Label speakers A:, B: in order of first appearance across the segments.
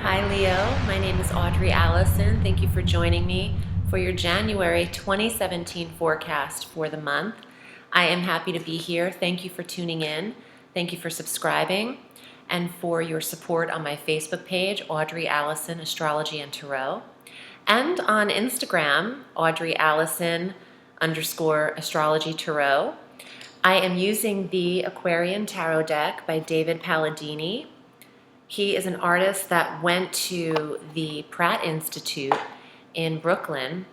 A: Hi Leo, my name is Audrey Alison. Thank you for joining me for your January 2017 forecast for the month. I am happy to be here. Thank you for tuning in. Thank you for subscribing and for your support on my Facebook page, Audrey Alison Astrology and Tarot, and on Instagram, Audrey Alison _astrology tarot. I am using the Aquarian Tarot deck by David Palladini. He is an artist that went to the Pratt Institute in Brooklyn,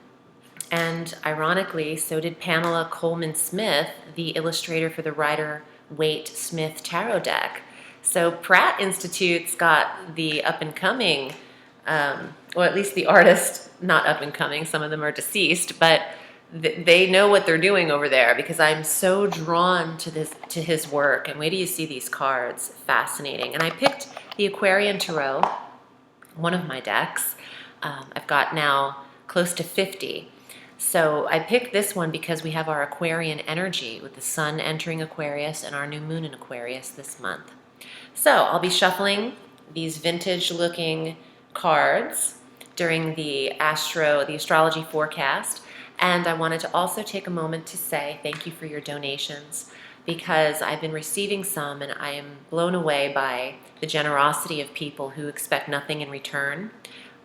A: and ironically, so did Pamela Coleman Smith, the illustrator for the Rider-Waite Smith Tarot deck. So Pratt Institute's got the up-and-coming, or at least the artist, not up-and-coming, some of them are deceased, but they know what they're doing over there, because I'm so drawn to his work. And wait till you see these cards. Fascinating. And I picked the Aquarian Tarot, one of my decks. I've got now close to 50. So I picked this one because we have our Aquarian energy with the sun entering Aquarius and our new moon in Aquarius this month. So I'll be shuffling these vintage looking cards during the astrology forecast. And I wanted to also take a moment to say thank you for your donations, because I've been receiving some and I am blown away by the generosity of people who expect nothing in return.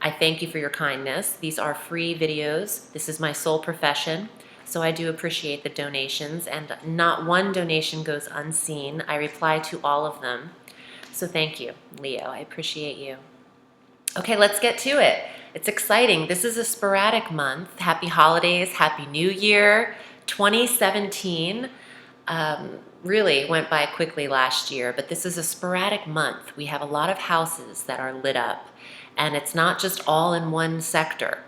A: I thank you for your kindness. These are free videos. This is my sole profession, so I do appreciate the donations, and not one donation goes unseen. I reply to all of them. So thank you, Leo. I appreciate you. Okay, let's get to it. It's exciting. This is a sporadic month. Happy holidays, Happy New Year. 2017 really went by quickly last year, but this is a sporadic month. We have a lot of houses that are lit up, and it's not just all in one sector.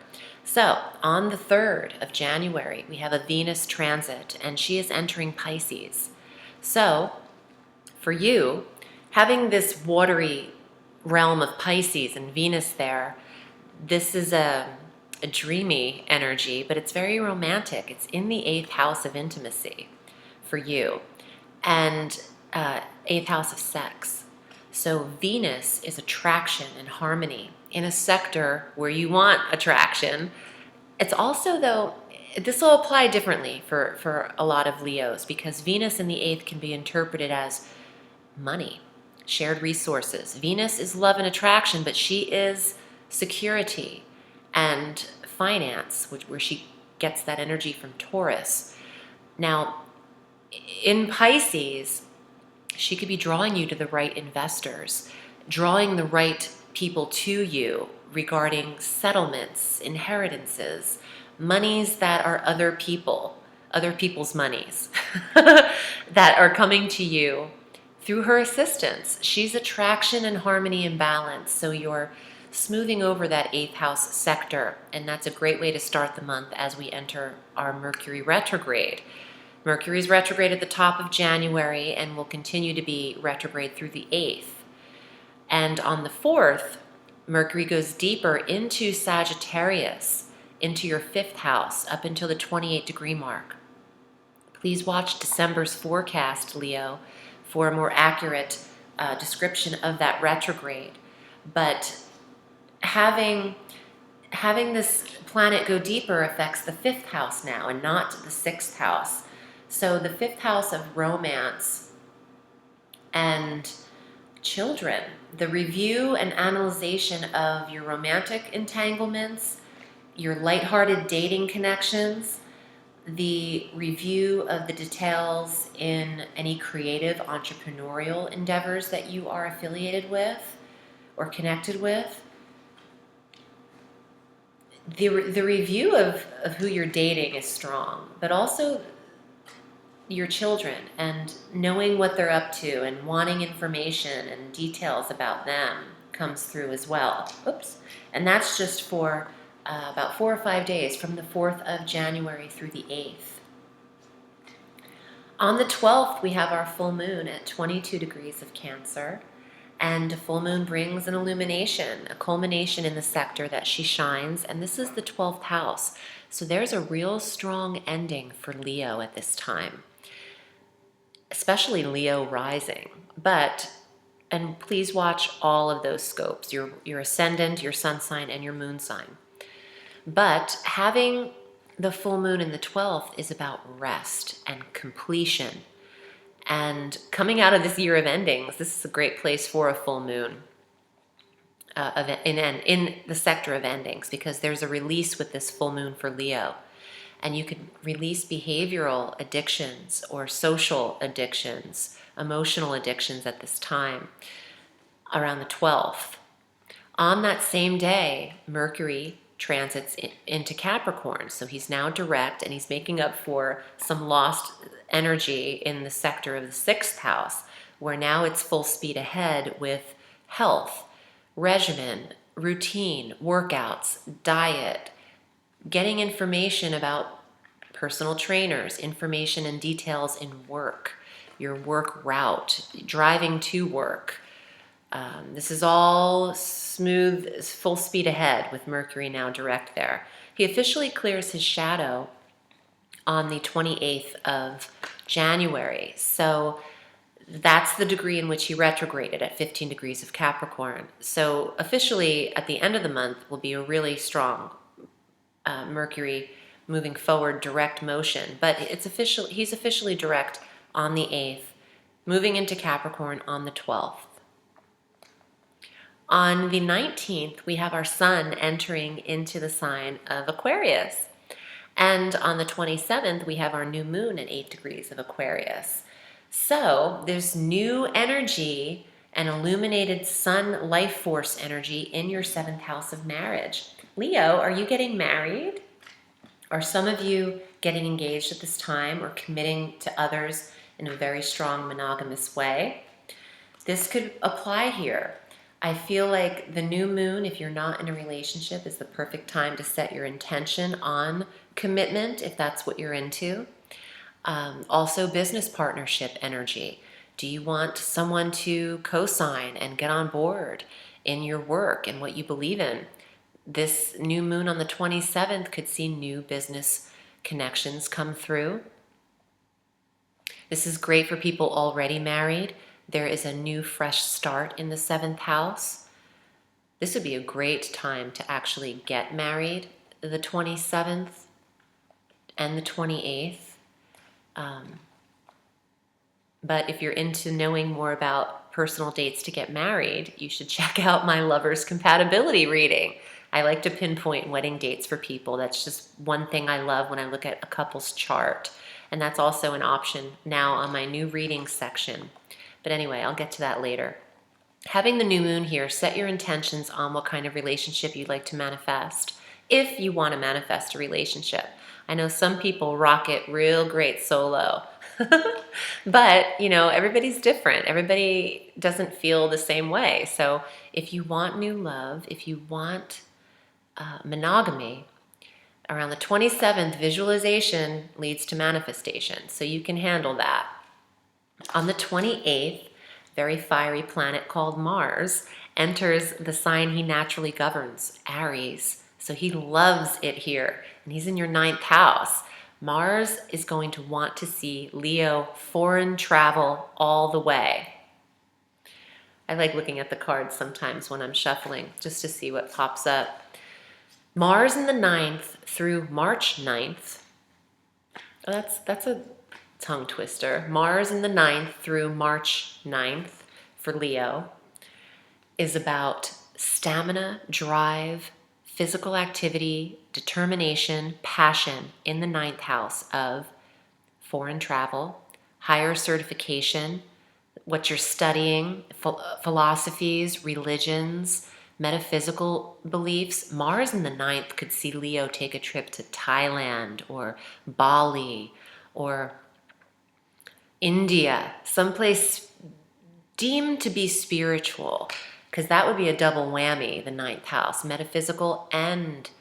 A: So on the 3rd of January, we have a Venus transit, and she is entering Pisces. So for you, having this watery realm of Pisces and Venus there, this is a dreamy energy, but it's very romantic. It's in the 8th house of intimacy for you, and 8th house of sex. So Venus is attraction and harmony in a sector where you want attraction. It's also, though, this will apply differently for a lot of Leos, because Venus in the 8th can be interpreted as money, shared resources. Venus is love and attraction, but she is security and finance, where she gets that energy from Taurus. Now, in Pisces, she could be drawing you to the right investors, drawing the right people to you regarding settlements, inheritances, monies that are other people's monies that are coming to you through her assistance. She's attraction and harmony and balance, so you're smoothing over that 8th house sector, and that's a great way to start the month as we enter our Mercury retrograde. Mercury's retrograde at the top of January and will continue to be retrograde through the 8th. And on the 4th, Mercury goes deeper into Sagittarius, into your 5th house, up until the 28-degree mark. Please watch December's forecast, Leo, for a more accurate description of that retrograde. But having this planet go deeper affects the 5th house now and not the 6th house. So the 5th house of romance and children, the review and analyzation of your romantic entanglements, your lighthearted dating connections, the review of the details in any creative entrepreneurial endeavors that you are affiliated with or connected with. The review of who you're dating is strong, but also your children and knowing what they're up to and wanting information and details about them comes through as well. Oops. And that's just for about 4 or 5 days, from the 4th of January through the 8th. On the 12th, we have our full moon at 22 degrees of Cancer. And a full moon brings an illumination, a culmination in the sector that she shines, and this is the 12th house. So there's a real strong ending for Leo at this time, especially Leo rising. But And please watch all of those scopes, your ascendant, your sun sign, and your moon sign. But having the full moon in the 12th is about rest and completion. And coming out of this year of endings, this is a great place for a full moon in the sector of endings, because there's a release with this full moon for Leo. And you could release behavioral addictions or social addictions, emotional addictions at this time, around the 12th. On that same day, Mercury transits into Capricorn. So he's now direct, and he's making up for some lost energy in the sector of the 6th house, where now it's full speed ahead with health, regimen, routine, workouts, diet, getting information about personal trainers, information and details in work, your work route, driving to work. This is all smooth, full speed ahead with Mercury now direct there. He officially clears his shadow on the 28th of January. So that's the degree in which he retrograded at 15 degrees of Capricorn. So officially at the end of the month will be a really strong Mercury moving forward, direct motion. But he's officially direct on the 8th, moving into Capricorn on the 12th. On the 19th, we have our sun entering into the sign of Aquarius. And on the 27th, we have our new moon at 8 degrees of Aquarius. So there's new energy and illuminated sun life force energy in your 7th house of marriage. Leo, are you getting married? Are some of you getting engaged at this time or committing to others in a very strong monogamous way? This could apply here. I feel like the new moon, if you're not in a relationship, is the perfect time to set your intention on commitment, if that's what you're into. Also, business partnership energy. Do you want someone to co-sign and get on board in your work and what you believe in? This new moon on the 27th could see new business connections come through. This is great for people already married. There is a new fresh start in the 7th house. This would be a great time to actually get married, the 27th and the 28th. But if you're into knowing more about personal dates to get married, you should check out my Lover's Compatibility reading. I like to pinpoint wedding dates for people. That's just one thing I love when I look at a couple's chart. And that's also an option now on my new reading section. But anyway, I'll get to that later. Having the new moon here, set your intentions on what kind of relationship you'd like to manifest, if you want to manifest a relationship. I know some people rock it real great solo. But, everybody's different. Everybody doesn't feel the same way. So if you want new love, if you want monogamy, around the 27th, visualization leads to manifestation. So you can handle that. On the 28th, very fiery planet called Mars enters the sign he naturally governs, Aries. So he loves it here, and he's in your 9th house. Mars is going to want to see Leo foreign travel all the way. I like looking at the cards sometimes when I'm shuffling, just to see what pops up. Mars in the 9th through March 9th. Oh, that's a tongue twister. Mars in the 9th through March 9th for Leo is about stamina, drive, physical activity, determination, passion in the 9th house of foreign travel, higher certification, what you're studying, philosophies, religions, metaphysical beliefs. Mars in the 9th could see Leo take a trip to Thailand or Bali or India, someplace deemed to be spiritual, because that would be a double whammy, the 9th house, metaphysical and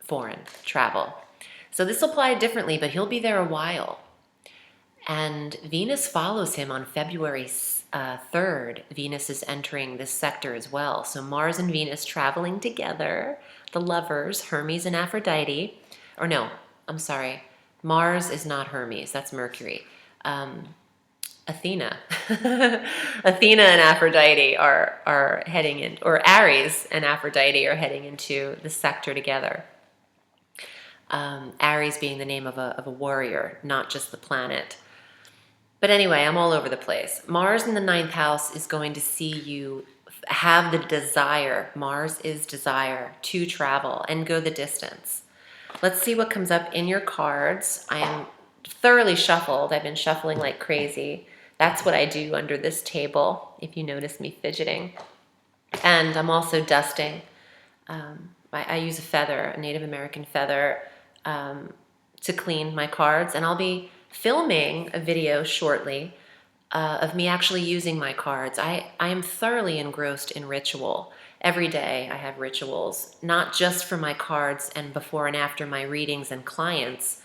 A: foreign travel. So this will apply differently, but he'll be there a while. And Venus follows him on February 3rd. Venus is entering this sector as well. So Mars and Venus traveling together, the lovers, Hermes and Aphrodite. Or no, I'm sorry. Mars is not Hermes, that's Mercury. Athena. Athena and Aphrodite are heading in, or Aries and Aphrodite are heading into the sector together. Aries being the name of a warrior, not just the planet. But anyway, I'm all over the place. Mars in the ninth house is going to see you have the desire, Mars is desire, to travel and go the distance. Let's see what comes up in your cards. I am thoroughly shuffled. I've been shuffling like crazy. That's what I do under this table, if you notice me fidgeting. And I'm also dusting. I use a feather, a Native American feather, to clean my cards. And I'll be filming a video shortly of me actually using my cards. I am thoroughly engrossed in ritual. Every day I have rituals, not just for my cards and before and after my readings and clients,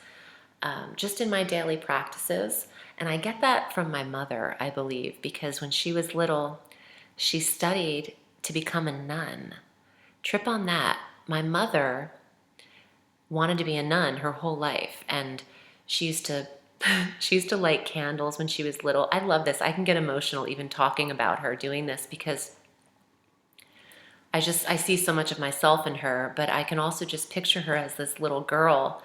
A: just in my daily practices. And I get that from my mother, I believe, because when she was little, she studied to become a nun. Trip on that. My mother wanted to be a nun her whole life, and she used to light candles when she was little. I love this. I can get emotional even talking about her doing this because I see so much of myself in her, but I can also just picture her as this little girl.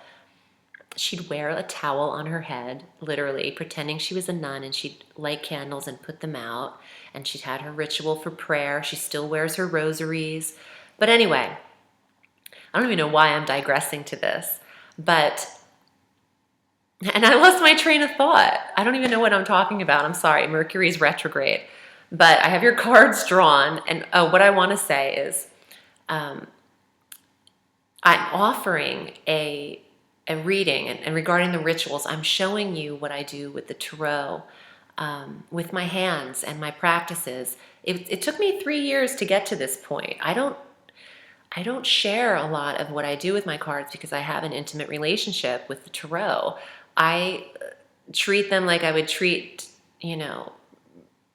A: She'd wear a towel on her head, literally, pretending she was a nun, and she'd light candles and put them out, and she'd had her ritual for prayer. She still wears her rosaries. But anyway, I don't even know why I'm digressing to this, and I lost my train of thought. I don't even know what I'm talking about. I'm sorry, Mercury's retrograde. But I have your cards drawn, and what I want to say is I'm offering a reading, and regarding the rituals, I'm showing you what I do with the tarot, with my hands and my practices. It took me 3 years to get to this point. I don't share a lot of what I do with my cards because I have an intimate relationship with the tarot. I treat them like I would treat,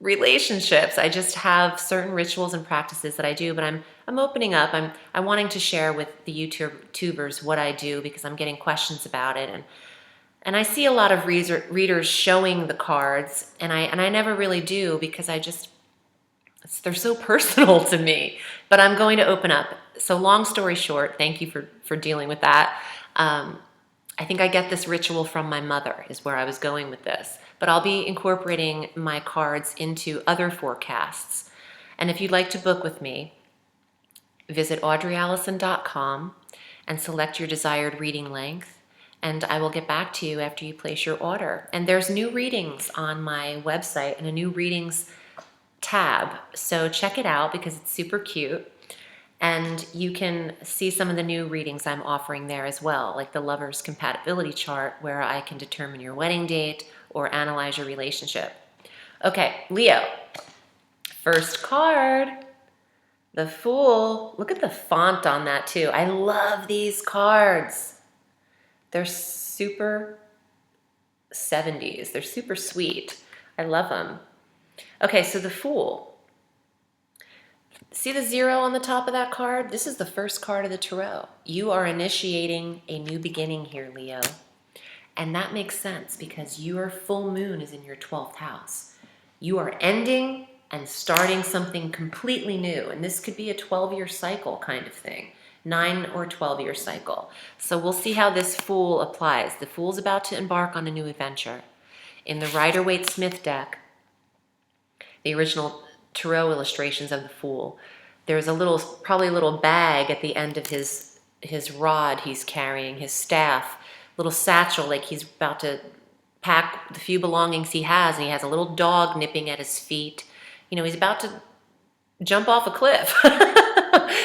A: relationships. I just have certain rituals and practices that I do, but I'm opening up. I'm wanting to share with the YouTubers what I do because I'm getting questions about it, and I see a lot of readers showing the cards, and I never really do because they're so personal to me. But I'm going to open up. So long story short, thank you for dealing with that. I think I get this ritual from my mother is where I was going with this. But I'll be incorporating my cards into other forecasts. And if you'd like to book with me, visit audreyallison.com and select your desired reading length. And I will get back to you after you place your order. And there's new readings on my website and a new readings tab. So check it out because it's super cute. And you can see some of the new readings I'm offering there as well, like the Lover's Compatibility Chart, where I can determine your wedding date or analyze your relationship. Okay, Leo. First card, the Fool. Look at the font on that too. I love these cards. They're super 70s. They're super sweet. I love them. Okay, so the Fool. See the 0 on the top of that card? This is the first card of the tarot. You are initiating a new beginning here, Leo. And that makes sense because your full moon is in your 12th house. You are ending and starting something completely new. And this could be a 12-year cycle kind of thing. 9 or 12-year cycle. So we'll see how this Fool applies. The Fool's about to embark on a new adventure. In the Rider-Waite-Smith deck, the original tarot illustrations of the Fool, there's probably a little bag at the end of his rod he's carrying, his staff, little satchel, like he's about to pack the few belongings he has, and he has a little dog nipping at his feet. He's about to jump off a cliff.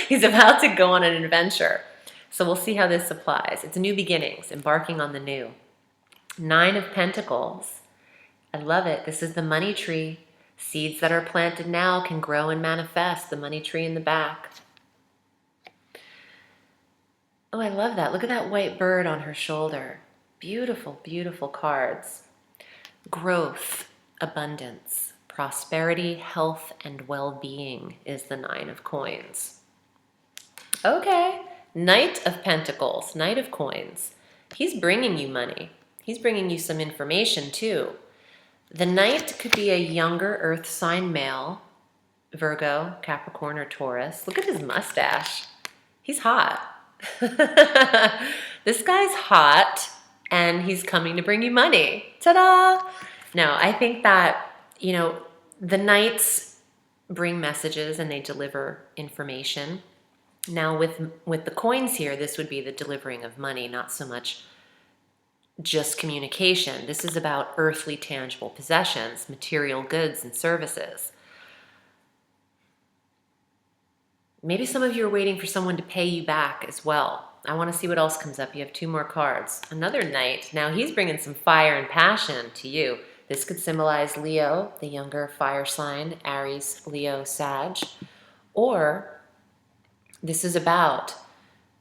A: He's about to go on an adventure. So we'll see how this applies. It's new beginnings, embarking on the new. 9 of Pentacles. I love it. This is the money tree. Seeds that are planted now can grow and manifest. The money tree in the back. Oh, I love that. Look at that white bird on her shoulder. Beautiful, beautiful cards. Growth, abundance, prosperity, health, and well-being is the 9 of Coins. Okay. Knight of Pentacles, Knight of Coins. He's bringing you money. He's bringing you some information too. The Knight could be a younger earth sign male, Virgo, Capricorn, or Taurus. Look at his mustache. He's hot. This guy's hot, and he's coming to bring you money. Ta-da! No, I think that, the Knights bring messages and they deliver information. Now with the coins here, this would be the delivering of money, not so much just communication. This is about earthly tangible possessions, material goods and services. Maybe some of you are waiting for someone to pay you back as well. I want to see what else comes up. You have 2 more cards. Another Knight. Now he's bringing some fire and passion to you. This could symbolize Leo, the younger fire sign, Aries, Leo, Sag. Or this is about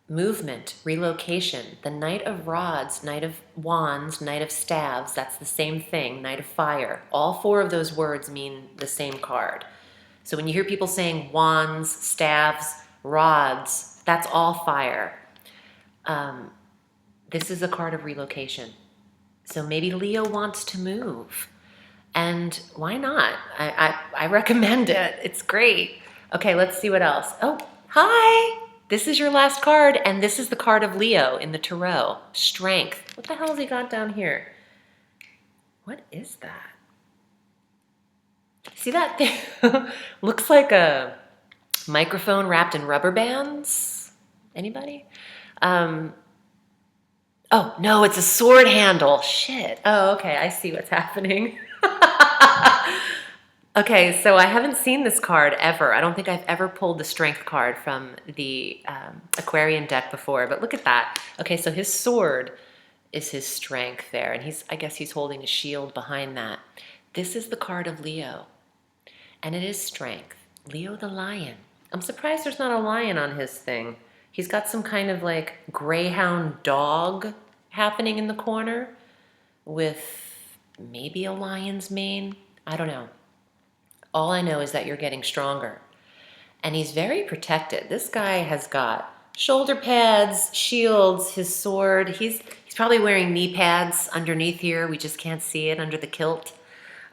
A: movement, relocation. The Knight of Rods, Knight of Wands, Knight of Staves, that's the same thing, Knight of Fire. All 4 of those words mean the same card. So when you hear people saying wands, staves, rods, that's all fire. This is a card of relocation. So maybe Leo wants to move. And why not? I recommend it. It's great. Okay, let's see what else. Oh, hi! This is your last card, and this is the card of Leo in the Tarot. Strength. What the hell has he got down here? What is that? See that thing? Looks like a microphone wrapped in rubber bands. Anybody? Oh, no, it's a sword handle. Shit. Oh, okay, I see what's happening. Okay, so I haven't seen this card ever. I don't think I've ever pulled the Strength card from the Aquarian deck before, but look at that. Okay, so his sword is his strength there, and I guess he's holding a shield behind that. This is the card of Leo, and it is strength. Leo the lion. I'm surprised there's not a lion on his thing. He's got some kind of like greyhound dog happening in the corner with maybe a lion's mane. I don't know. All I know is that you're getting stronger. And he's very protected. This guy has got shoulder pads, shields, his sword. He's probably wearing knee pads underneath here. We just can't see it under the kilt.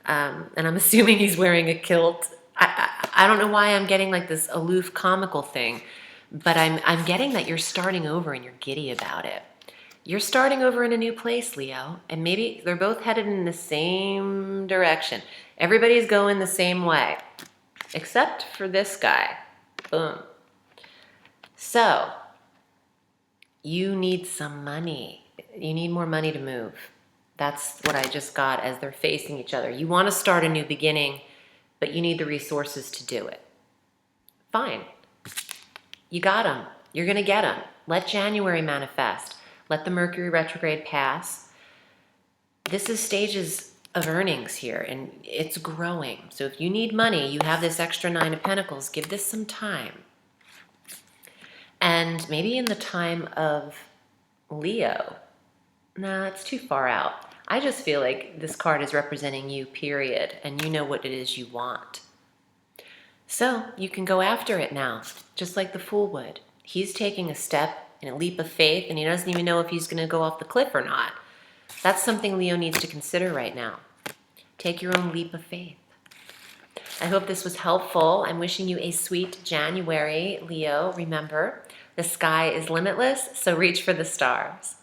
A: And I'm assuming he's wearing a kilt. I don't know why I'm getting like this aloof comical thing, but I'm getting that you're starting over and you're giddy about it. You're starting over in a new place, Leo, and maybe they're both headed in the same direction. Everybody's going the same way, except for this guy. Boom. So, you need some money. You need more money to move. That's what I just got as they're facing each other. You want to start a new beginning, but you need the resources to do it. Fine. You got them. You're going to get them. Let January manifest. Let the Mercury retrograde pass. This is stages of earnings here, and it's growing. So if you need money, you have this extra 9 of Pentacles. Give this some time. And maybe in the time of Leo, nah, it's too far out. I just feel like this card is representing you, period, and you know what it is you want. So you can go after it now, just like the Fool would. He's taking a step in a leap of faith, and he doesn't even know if he's going to go off the cliff or not. That's something Leo needs to consider right now. Take your own leap of faith. I hope this was helpful. I'm wishing you a sweet January, Leo. Remember, the sky is limitless, so reach for the stars.